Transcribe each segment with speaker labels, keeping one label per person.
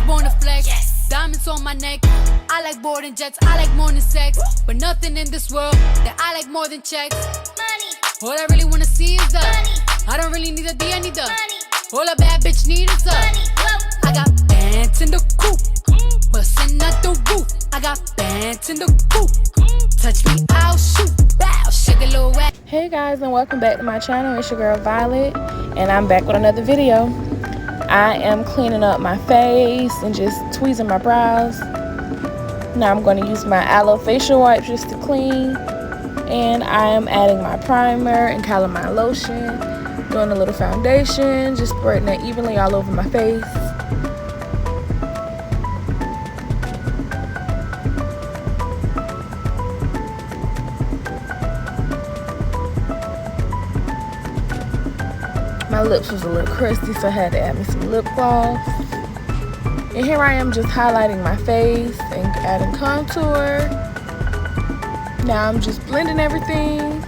Speaker 1: born to flex. Yes. Diamonds on my neck. I like boarding jets. I like more than sex. But nothing in this world that I like more than checks. Money. All I really wanna see is the money. I don't really need a D, I need the money. All a bad bitch need is the money. I got bands in the coop, bustin' out the roof. I got bands in the coop. Touch me, I'll shoot. Bow, shake a little wet.
Speaker 2: Hey guys, and welcome back to my channel. It's your girl Violet, and I'm back with another video. I am cleaning up my face and just tweezing my brows. Now I'm going to use my aloe facial wipe just to clean, and I am adding my primer and calamine lotion, doing a little foundation, just spreading it evenly all over my face. My lips was a little crusty, so I had to add me some lip gloss. And here I am just highlighting my face and adding contour. Now I'm just blending everything.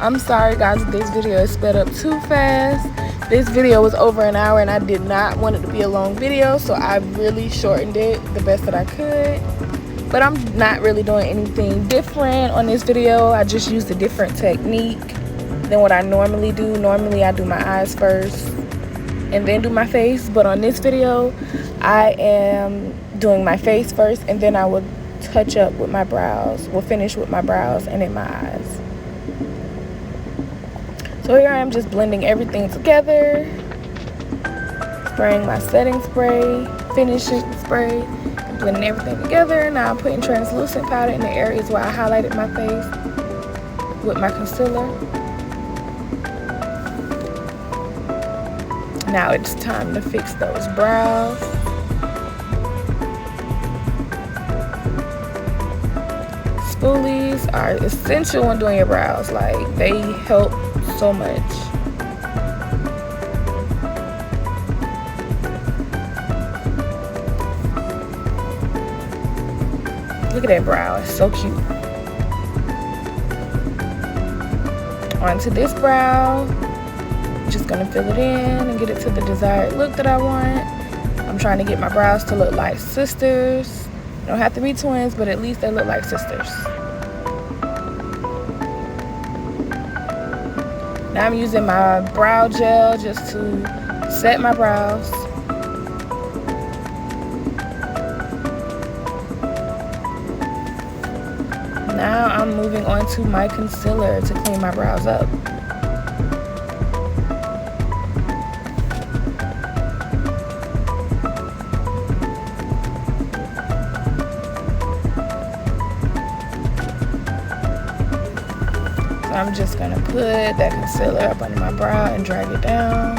Speaker 2: I'm sorry guys if this video is sped up too fast. This video was over an hour and I did not want it to be a long video, so I really shortened it the best that I could. But I'm not really doing anything different on this video. I just used a different technique than what I normally do. Normally I do my eyes first and then do my face, but on this video I am doing my face first, and then I will touch up with my brows. We'll finish with my brows and then my eyes. So here I am just blending everything together, spraying my setting spray, finishing spray, and blending everything together. Now I'm putting translucent powder in the areas where I highlighted my face with my concealer. Now it's time to fix those brows. Spoolies are essential when doing your brows. Like, they help so much. Look at that brow, it's so cute. Onto this brow. Just gonna fill it in and get it to the desired look that I want. I'm trying to get my brows to look like sisters. They don't have to be twins, but at least they look like sisters. Now I'm using my brow gel just to set my brows. Now I'm moving on to my concealer to clean my brows up. I'm just gonna put that concealer up under my brow and drag it down.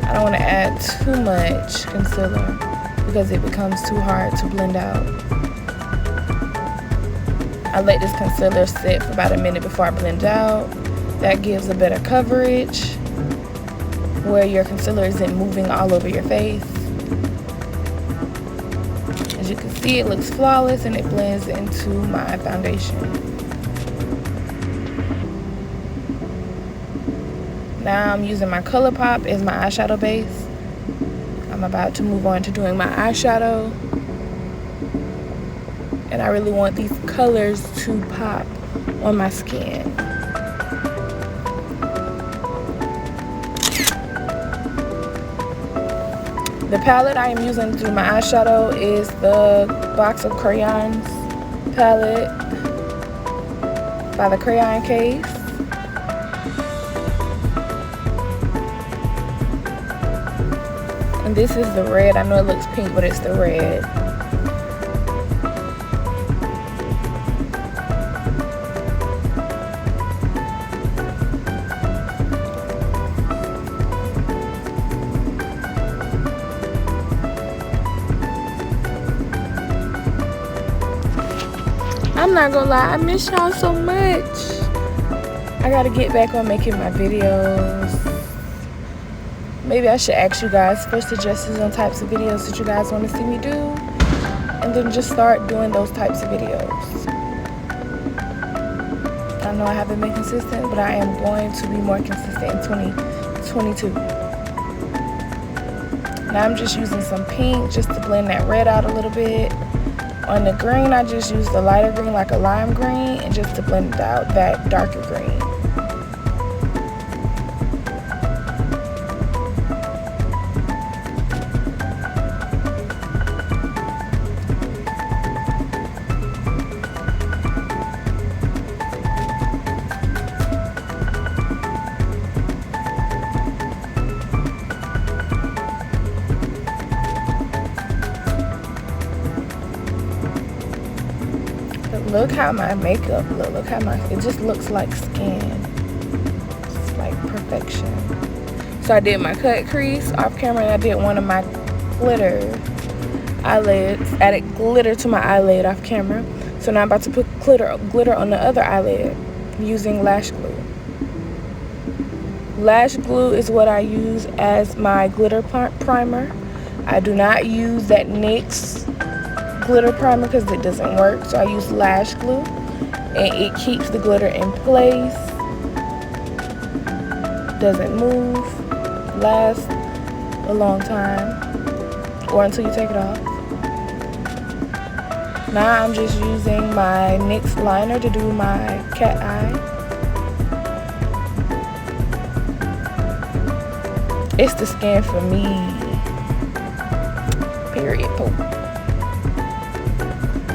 Speaker 2: I don't want to add too much concealer because it becomes too hard to blend out. I let this concealer sit for about a minute before I blend out. That gives a better coverage where your concealer isn't moving all over your face. As you can see, it looks flawless and it blends into my foundation. Now I'm using my ColourPop as my eyeshadow base. I'm about to move on to doing my eyeshadow. And I really want these colors to pop on my skin. The palette I am using to do my eyeshadow is the Box of Crayons palette by the Crayon Case. And this is the red. I know it looks pink, but it's the red. I'm not gonna lie, I miss y'all so much. I gotta get back on making my videos. Maybe I should ask you guys for suggestions on types of videos that you guys want to see me do, and then just start doing those types of videos. I know I haven't been consistent, but I am going to be more consistent in 2022. Now I'm just using some pink just to blend that red out a little bit. On the green, I just used the lighter green, like a lime green, and just to blend out that darker green. Look how my makeup look how it just looks like skin. It's like perfection. So I did my cut crease off camera, and I did one of my glitter eyelids, added glitter to my eyelid off camera. So now I'm about to put glitter on the other eyelid using lash glue. Lash glue is what I use as my glitter primer. I do not use that NYX glitter primer because it doesn't work, so I use lash glue, and it keeps the glitter in place, doesn't move, lasts a long time, or until you take it off. Now I'm just using my NYX liner to do my cat eye. It's the skin for me, period. Poop.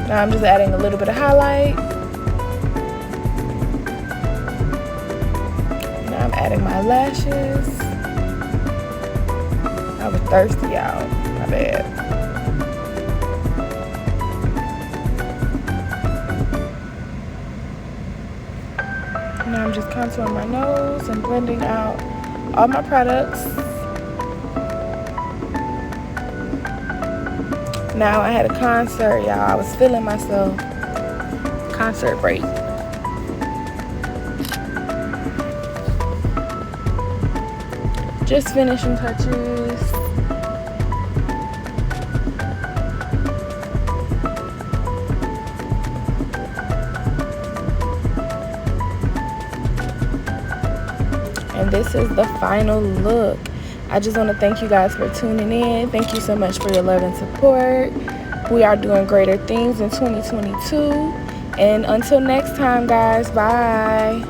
Speaker 2: Now I'm just adding a little bit of highlight. Now I'm adding my lashes. I was thirsty, y'all. My bad. Now I'm just contouring my nose and blending out all my products. Now I had a concert, y'all. I was feeling myself. Concert break. Just finishing touches. And this is the final look. I just want to thank you guys for tuning in. Thank you so much for your love and support. We are doing greater things in 2022. And until next time, guys, bye.